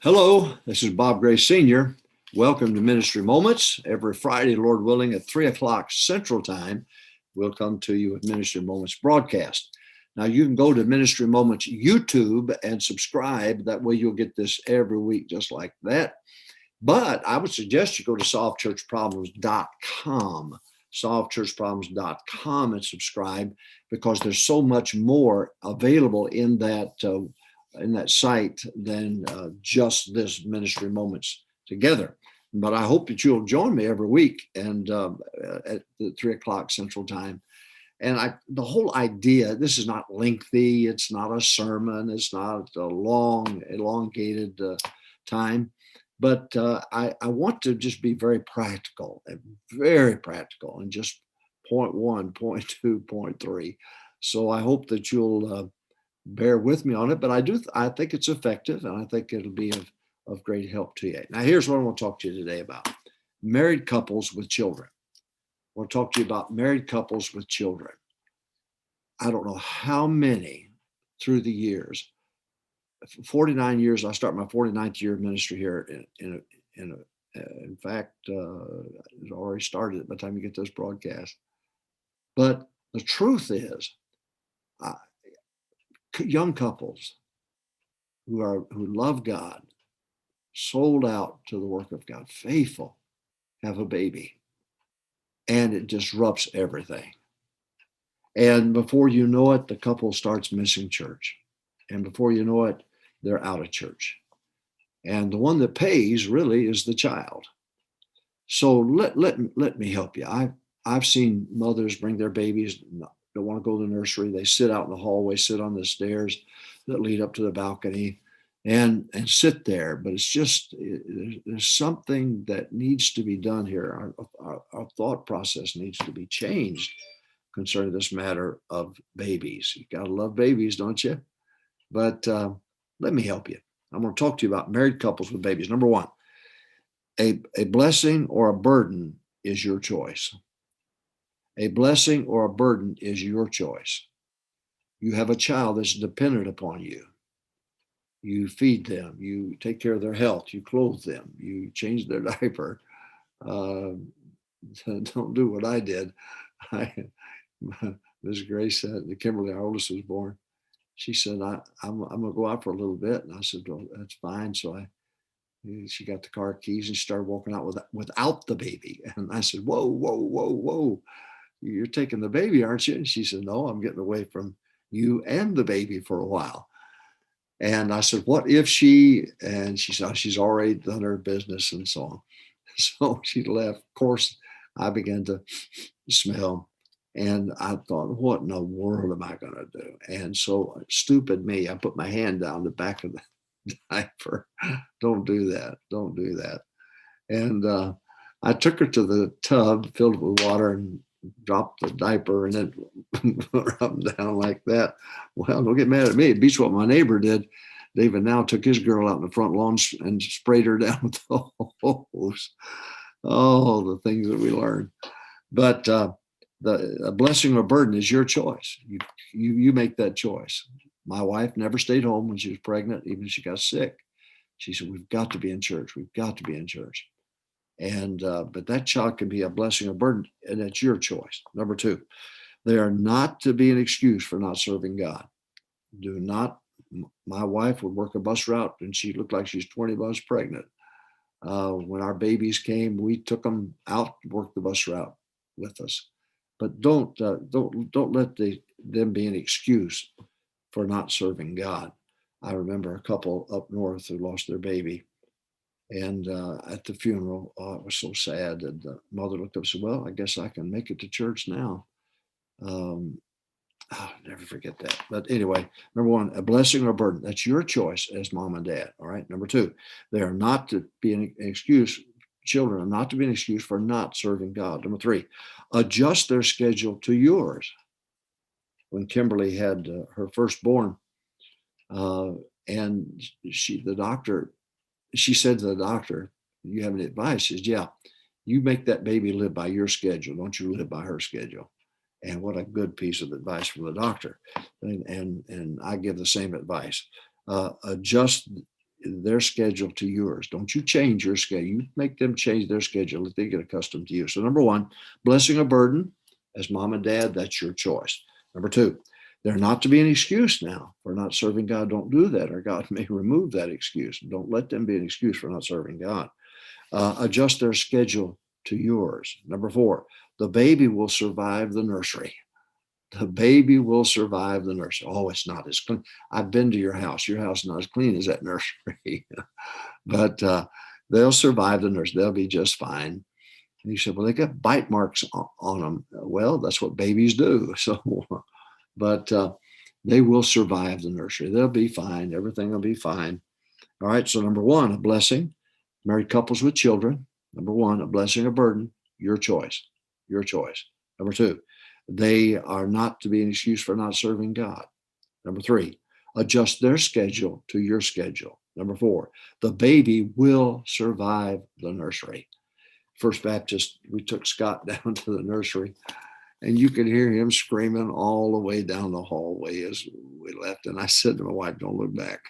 Hello, this is Bob Gray Sr. Welcome to Ministry Moments. Every Friday, Lord willing, at 3 o'clock Central Time, we'll come to you with Ministry Moments broadcast. Now, you can go to Ministry Moments YouTube and subscribe. That way, you'll get this every week just like that. But I would suggest you go to solvechurchproblems.com, solvechurchproblems.com, and subscribe because there's so much more available in that site than just this Ministry Moments together. But I hope that you'll join me every week and at the 3 o'clock Central Time. And the whole idea, this is not lengthy. It's not a sermon. It's not a long, elongated time. But I want to just be very practical and just point one, point two, point three. So I hope that you'll bear with me on it, but I think it's effective, and I think it'll be of great help to you. Now, here's what I want to talk to you today about: married couples with children. I want to talk to you about married couples with children. I don't know how many through the years, 49 years, I start my 49th year of ministry here in fact, it's already started by the time you get this broadcast. But the truth is, young couples who love God, sold out to the work of God, faithful, have a baby, and it disrupts everything. And before you know it, the couple starts missing church. And before you know it, they're out of church. And the one that pays really is the child. So let me help you. I've seen mothers bring their babies, don't want to go to the nursery. They sit out in the hallway, sit on the stairs that lead up to the balcony and sit there. But it's just, there's something that needs to be done here. Our thought process needs to be changed concerning this matter of babies. You got to love babies, don't you? But let me help you. I'm going to talk to you about married couples with babies. Number one, a blessing or a burden is your choice. A blessing or a burden is your choice. You have a child that's dependent upon you. You feed them, you take care of their health, you clothe them, you change their diaper. Don't do what I did. Ms. Grace said, Kimberly, our oldest, was born. She said, I'm going to go out for a little bit. And I said, well, that's fine. So she got the car keys and started walking out without the baby. And I said, whoa, whoa, whoa, whoa. You're taking the baby, aren't you? And she said, no, I'm getting away from you and the baby for a while. And I said, what if and she said, she's already done her business and so on. So she left. Of course, I began to smell. And I thought, what in the world am I going to do? And so stupid me, I put my hand down the back of the diaper. Don't do that. Don't do that. And I took her to the tub, filled it with water, and dropped the diaper and then up and down like that. Well, don't get mad at me. It beats what my neighbor did. David now took his girl out in the front lawn and sprayed her down with the hose. Oh, the things that we learned. But a blessing or burden is your choice. You make that choice. My wife never stayed home when she was pregnant, even if she got sick. She said, we've got to be in church. We've got to be in church. And but that child can be a blessing or burden, and it's your choice. Number two, they are not to be an excuse for not serving God. Do not. My wife would work a bus route, and she looked like she's 20 months pregnant. When our babies came, we took them out, worked the bus route with us. But don't let them be an excuse for not serving God. I remember a couple up north who lost their baby. And at the funeral, it was so sad. And the mother looked up and said, well, I guess I can make it to church now. I'll never forget that. But anyway, number one, a blessing or a burden. That's your choice as mom and dad. All right. Number two, they are not to be an excuse. Children are not to be an excuse for not serving God. Number three, adjust their schedule to yours. When Kimberly had her firstborn, and she said to the doctor, you have any advice? She says, yeah, you make that baby live by your schedule. Don't you live by her schedule. And what a good piece of advice from the doctor. And I give the same advice. Adjust their schedule to yours. Don't you change your schedule. You make them change their schedule if they get accustomed to you. So number one, blessing or burden, as mom and dad, that's your choice. Number two, there not to be an excuse now for not serving God. Don't do that, or God may remove that excuse. Don't let them be an excuse for not serving God. Adjust their schedule to yours. Number four, the baby will survive the nursery. The baby will survive the nursery. Oh, it's not as clean. I've been to your house. Your house is not as clean as that nursery, but they'll survive the nursery. They'll be just fine. And you said, well, they got bite marks on them. Well, that's what babies do. So, but they will survive the nursery. They'll be fine. Everything will be fine. All right. So number one, a blessing. Married couples with children. Number one, a blessing or burden. Your choice. Your choice. Number two, they are not to be an excuse for not serving God. Number three, adjust their schedule to your schedule. Number four, the baby will survive the nursery. First Baptist, we took Scott down to the nursery, and you could hear him screaming all the way down the hallway as we left. And I said to my wife, don't look back.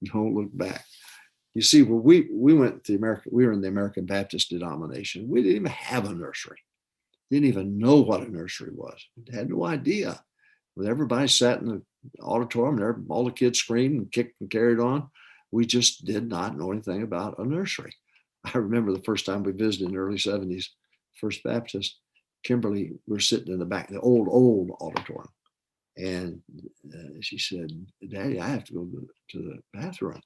Don't look back. You see, when we went to we were in the American Baptist denomination. We didn't even have a nursery. Didn't even know what a nursery was. Had no idea. When everybody sat in the auditorium, and all the kids screamed and kicked and carried on, we just did not know anything about a nursery. I remember the first time we visited in the early 70s, First Baptist, Kimberly, we were sitting in the back, the old auditorium. And she said, Daddy, I have to go to the bathroom.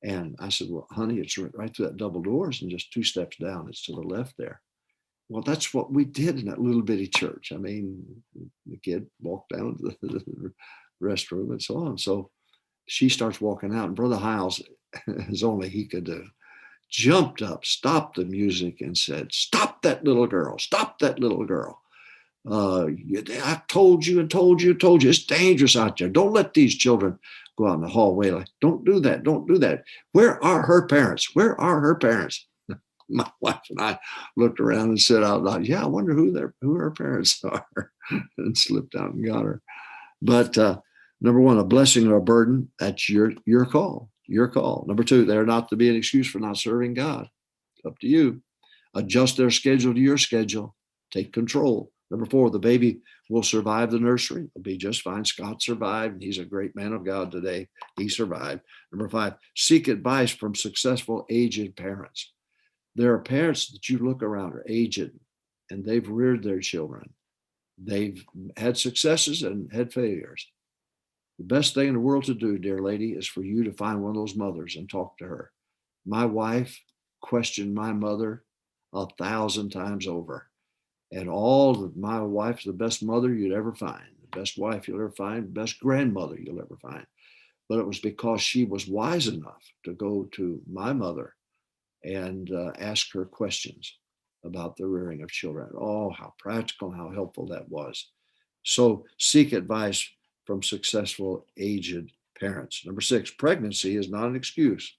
And I said, well, honey, it's right through that double doors and just 2 steps down. It's to the left there. Well, that's what we did in that little bitty church. I mean, the kid walked down to the restroom and so on. So she starts walking out, and Brother Hiles, as only he could do, jumped up, stopped the music, and said, stop that little girl. Stop that little girl. I told you and told you and told you. It's dangerous out there. Don't let these children go out in the hallway. Like, don't do that. Don't do that. Where are her parents? Where are her parents? My wife and I looked around and said out loud, yeah, I wonder who her parents are, and slipped out and got her. But number one, a blessing or a burden, that's your call, your call. Number two, they're not to be an excuse for not serving God. Up to you. Adjust their schedule to your schedule. Take control. Number four, the baby will survive the nursery. It'll be just fine. Scott survived, and he's a great man of God today. He survived. Number five, seek advice from successful aged parents. There are parents that you look around are aged, and they've reared their children. They've had successes and had failures. The best thing in the world to do, dear lady, is for you to find one of those mothers and talk to her. My wife questioned my mother 1,000 times over. And my wife's the best mother you'd ever find, the best wife you'll ever find, the best grandmother you'll ever find. But it was because she was wise enough to go to my mother and ask her questions about the rearing of children. Oh, how practical, how helpful that was. So seek advice from successful aged parents. Number six, pregnancy is not an excuse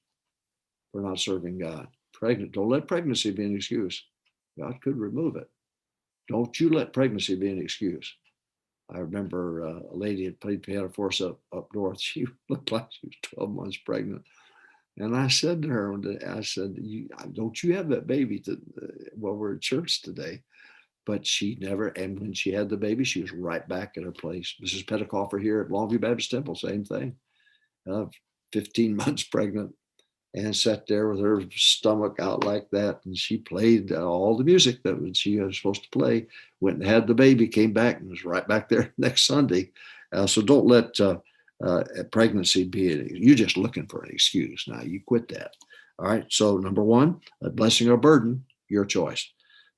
for not serving God. Don't let pregnancy be an excuse. God could remove it. Don't you let pregnancy be an excuse. I remember a lady had played piano for us up north. She looked like she was 12 months pregnant. And I said to her, I said, don't you have that baby while we're at church today? But she never, and when she had the baby, she was right back at her place. Mrs. Petticoffer here at Longview Baptist Temple, same thing. 15 months pregnant, and sat there with her stomach out like that. And she played all the music that she was supposed to play, went and had the baby, came back and was right back there next Sunday. So don't let pregnancy be, you're just looking for an excuse. Now you quit that. All right. So number one, a blessing or burden, your choice.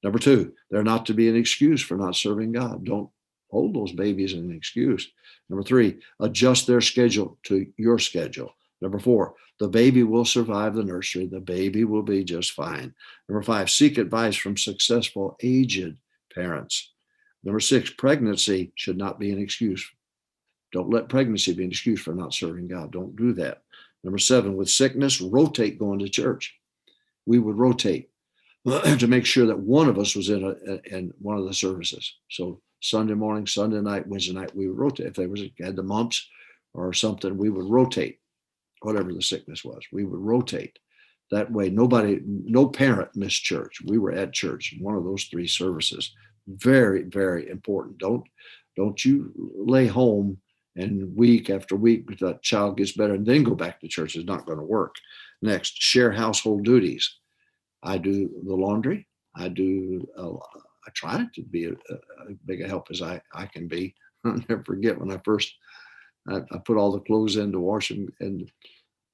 Number two, they're not to be an excuse for not serving God. Don't hold those babies as an excuse. Number three, adjust their schedule to your schedule. Number four, the baby will survive the nursery. The baby will be just fine. Number five, seek advice from successful aged parents. Number six, pregnancy should not be an excuse. Don't let pregnancy be an excuse for not serving God. Don't do that. Number seven, with sickness, rotate going to church. We would rotate to make sure that one of us was in one of the services. So Sunday morning, Sunday night, Wednesday night, we would rotate. If they had the mumps or something, we would rotate. whatever the sickness was. We would rotate. That way, no parent missed church. We were at church, one of those 3 services. Very, very important. Don't you lay home and week after week that child gets better and then go back to church. It's not going to work. Next, share household duties. I do the laundry. I try to be a big a help as I can be. I'll never forget when I put all the clothes in to wash them and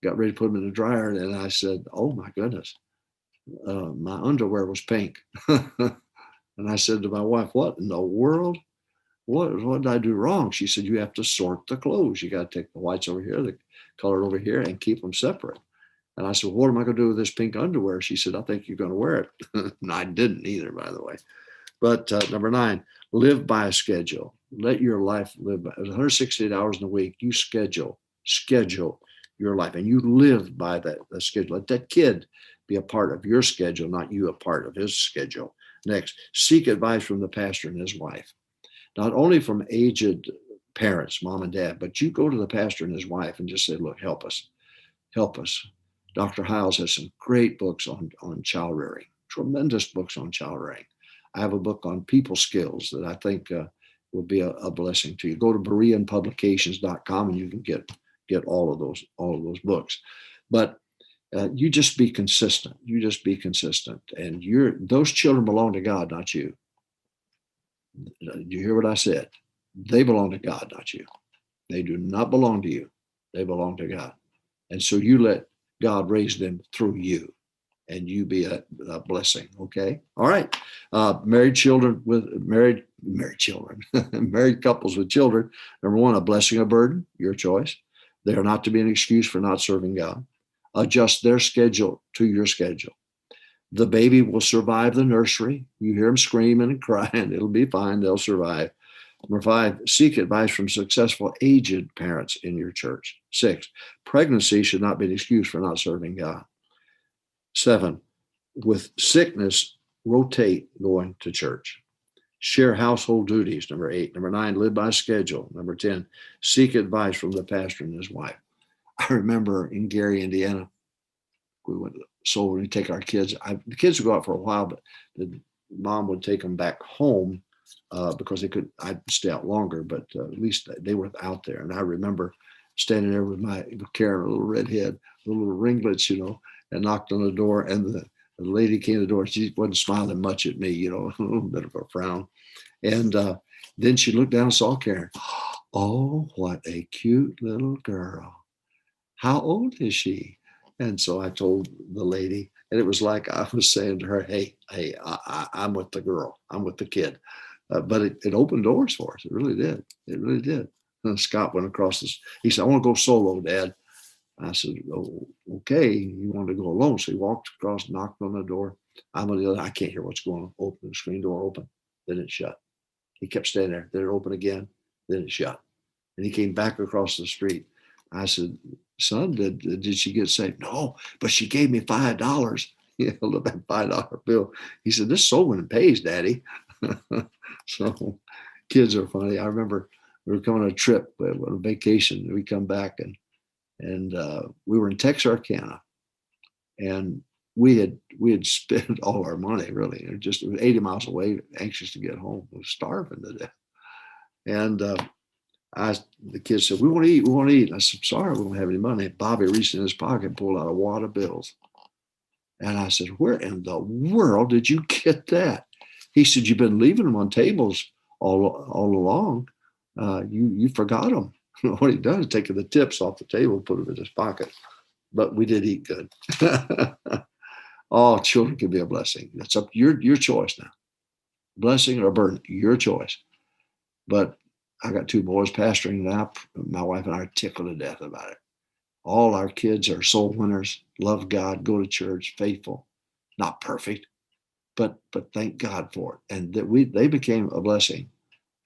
got ready to put them in the dryer. And I said, oh my goodness, my underwear was pink. And I said to my wife, what in the world? What did I do wrong? She said, you have to sort the clothes. You got to take the whites over here, the color over here, and keep them separate. And I said, what am I going to do with this pink underwear? She said, I think you're going to wear it. And I didn't either, by the way. But number 9, live by a schedule. Let your life live by 168 hours in a week. You schedule your life, and you live by the schedule. Let that kid be a part of your schedule, not you a part of his schedule. Next, seek advice from the pastor and his wife, not only from aged parents, mom and dad, but you go to the pastor and his wife and just say, look, help us. Dr. Hiles has some great books on child rearing, tremendous books on child rearing. I have a book on people skills that I think will be a blessing to you. Go to bereanpublications.com and you can get all of those books. But you just be consistent. And those children belong to God, not you. You hear what I said? They belong to God, not you. They do not belong to you. They belong to God. And so you let God raise them through you, and you be a blessing. Okay. All right. Married couples with children. Number 1, a blessing, a burden, your choice. They are not to be an excuse for not serving God. Adjust their schedule to your schedule. The baby will survive the nursery. You hear them screaming and crying. It'll be fine. They'll survive. Number 5, seek advice from successful aged parents in your church. 6, pregnancy should not be an excuse for not serving God. 7, with sickness, rotate going to church. Share household duties. Number 8. Number 9, live by schedule. Number 10, seek advice from the pastor and his wife. I remember in Gary, Indiana, we take our kids. The kids would go out for a while, but the mom would take them back home because I'd stay out longer, but at least they were out there. And I remember standing there with Karen, a little redhead, little ringlets, and knocked on the door. And the lady came to the door. She wasn't smiling much at me, a little bit of a frown. And then she looked down and saw Karen. Oh, what a cute little girl. How old is she? And so I told the lady, and it was like I was saying to her, hey, I'm with the girl. I'm with the kid. But it opened doors for us. It really did. It really did. And Scott went across this. He said, I want to go solo, Dad. I said, oh, okay. You wanted to go alone. So he walked across, knocked on the door. I'm on the other. I can't hear what's going on. Open the screen door open. Then it shut. He kept standing there. Then it opened again. Then it shut. And he came back across the street. I said, son, did she get saved? No, but she gave me $5. He held up that $5 bill. He said, this soul winning pays, Daddy. So kids are funny. I remember we were coming on a trip, on a vacation. We come back and we were in Texarkana, and we had spent all our money, really. It was 80 miles away, anxious to get home. We were starving to death. And the kids said, we want to eat. And I said, sorry, we don't have any money. Bobby reached in his pocket and pulled out a wad of bills. And I said, where in the world did you get that? He said, you've been leaving them on tables all along. You forgot them. What he does is take the tips off the table, put them in his pocket. But we did eat good. Oh, children can be a blessing. That's up to your choice now. Blessing or burden, your choice. But I got 2 boys pastoring now. My wife and I are tickled to death about it. All our kids are soul winners, love God, go to church, faithful, not perfect, but thank God for it. And that they became a blessing.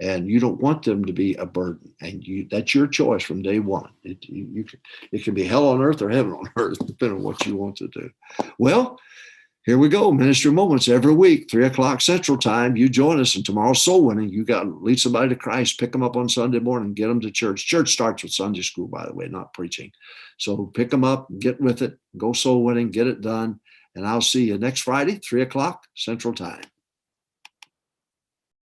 And you don't want them to be a burden. And that's your choice from day one. It can be hell on earth or heaven on earth, depending on what you want to do. Well, Here we go. Ministry Moments every week, 3 o'clock Central Time. You join us, and tomorrow's soul winning. You got to lead somebody to Christ, pick them up on Sunday morning, get them to church. Church starts with Sunday school, by the way, not preaching. So pick them up, get with it, go soul winning, get it done. And I'll see you next Friday, 3 o'clock Central Time.